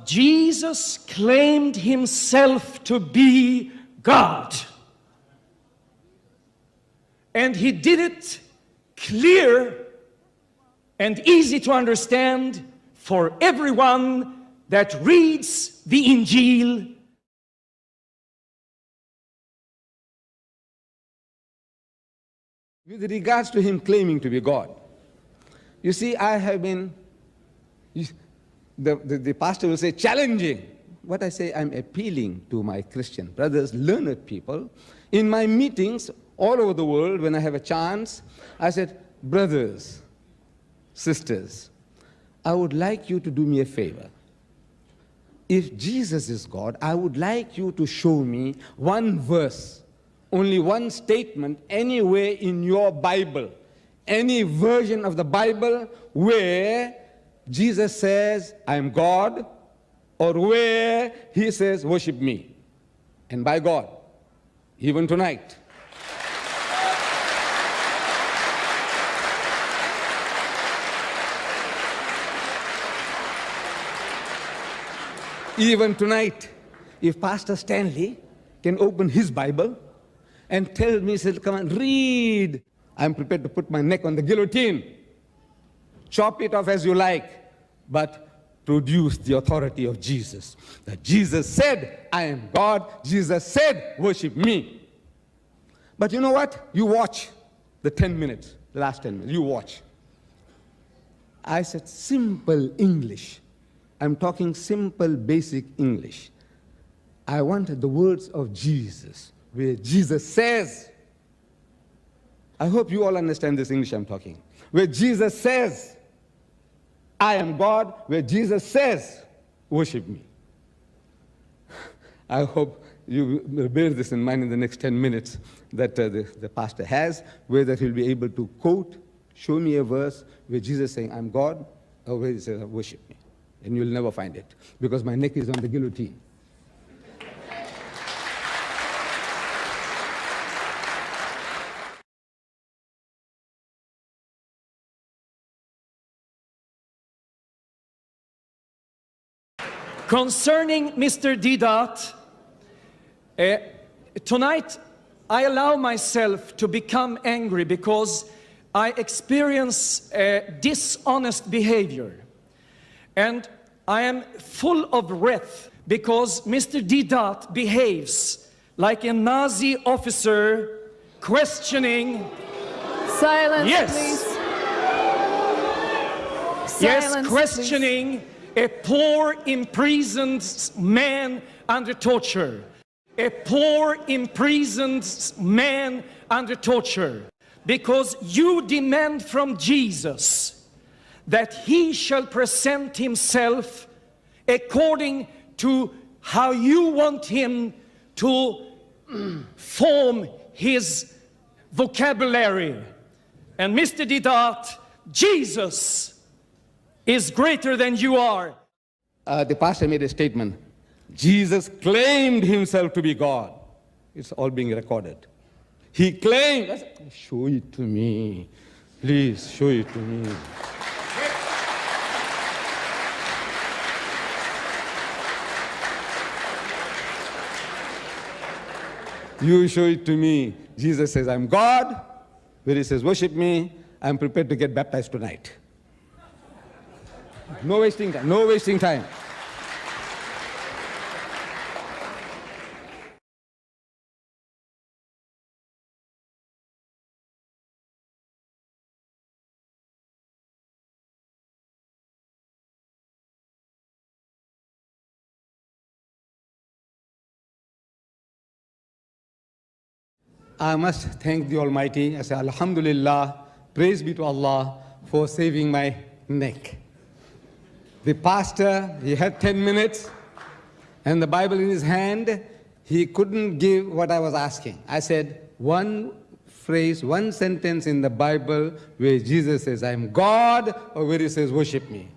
Jesus claimed himself to be God. And he did it clear and easy to understand for everyone that reads the Injil. With regards to him claiming to be God, you see, I have been, the pastor will say, challenging. What I say, I'm appealing to my Christian brothers, learned people. In my meetings all over the world, when I have a chance, I said, brothers, sisters, I would like you to do me a favor. If Jesus is God, I would like you to show me one verse, only one statement, anywhere in your Bible, any version of the Bible where Jesus says, I am God, or where he says, worship me. And by God, even tonight. Even tonight, if Pastor Stanley can open his Bible and tell me, say, come on, read, I'm prepared to put my neck on the guillotine. Chop it off as you like, but produce the authority of Jesus. That Jesus said, I am God. Jesus said, worship me. But you know what? You watch the 10 minutes, the last 10 minutes, you watch. I said simple English. I'm talking simple, basic English. I wanted the words of Jesus, where Jesus says, I hope you all understand this English I'm talking, where Jesus says, I am God, where Jesus says, worship me. I hope you will bear this in mind in the next 10 minutes that the pastor has, whether he'll be able to quote, show me a verse where Jesus is saying, I'm God, or where he says, worship me. And you'll never find it, because my neck is on the guillotine. Concerning Mr. Debat, tonight I allow myself to become angry because I experience dishonest behavior. And I am full of wrath because Mr. Debat behaves like a Nazi officer questioning. Silence, yes, please. Yes, Silence, questioning please. A poor imprisoned man under torture. A poor imprisoned man under torture. Because you demand from Jesus that he shall present himself according to how you want him to form his vocabulary. And Mr. Debat, Jesus is greater than you are. The pastor made a statement. Jesus claimed himself to be God. It's all being recorded. He claimed. Show it to me. Please, show it to me. You show it to me. Jesus says, I'm God. Where he says, worship me, I'm prepared to get baptized tonight. No wasting time. No wasting time. I must thank the Almighty. I say, Alhamdulillah, praise be to Allah for saving my neck. The pastor, he had 10 minutes, and the Bible in his hand. He couldn't give what I was asking. I said, one phrase, one sentence in the Bible where Jesus says, I am God, or where he says, worship me.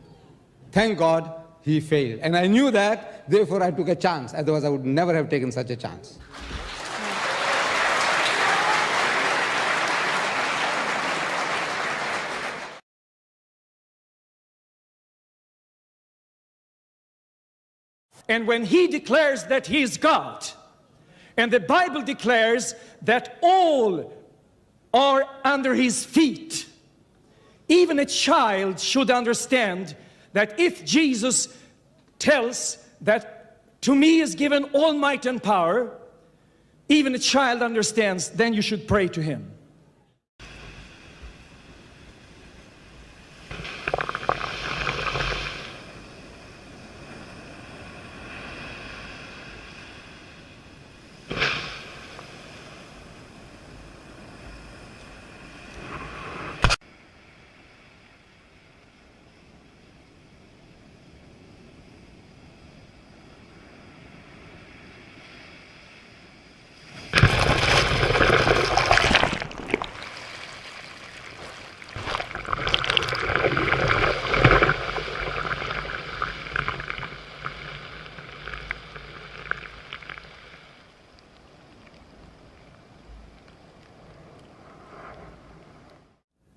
Thank God, he failed. And I knew that, therefore I took a chance. Otherwise I would never have taken such a chance. And when he declares that he is God, and the Bible declares that all are under his feet, even a child should understand that if Jesus tells that to me is given all might and power, even a child understands, then you should pray to him.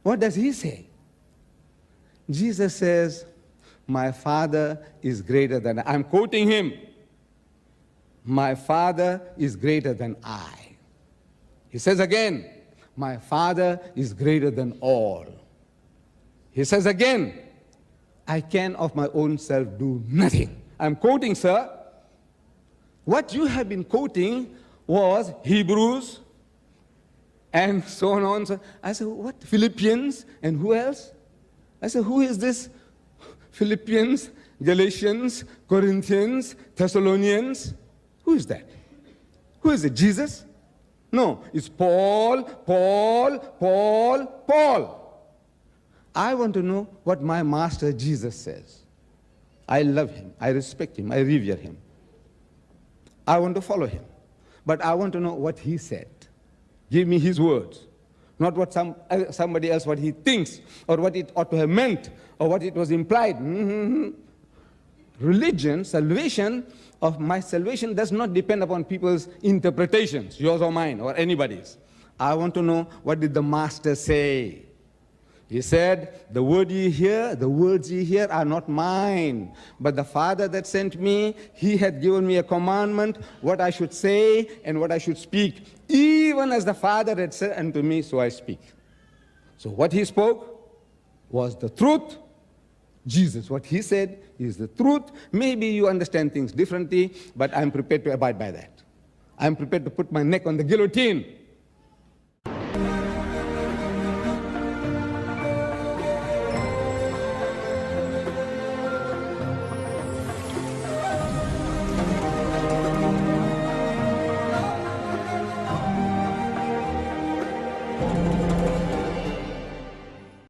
What does he say? Jesus says, my Father is greater than I. I'm quoting him. My Father is greater than I. He says again, my Father is greater than all. He says again, I can of my own self do nothing. I'm quoting, sir. What you have been quoting was Hebrews, and so on. So I said, what? Philippians? And who else? I said, who is this? Philippians, Galatians, Corinthians, Thessalonians? Who is that? Who is it? Jesus? No, it's Paul. I want to know what my master Jesus says. I love him. I respect him. I revere him. I want to follow him. But I want to know what he said. Give me his words, not what somebody else, what he thinks, or what it ought to have meant, or what it was implied. Religion, salvation, of my salvation does not depend upon people's interpretations, yours or mine, or anybody's. I want to know, what did the Master say? He said, the words ye hear are not mine, but the Father that sent me, he had given me a commandment, what I should say and what I should speak. Even as the Father had said unto me, so I speak. So what he spoke was the truth. Jesus, what he said is the truth. Maybe you understand things differently, but I'm prepared to abide by that. I'm prepared to put my neck on the guillotine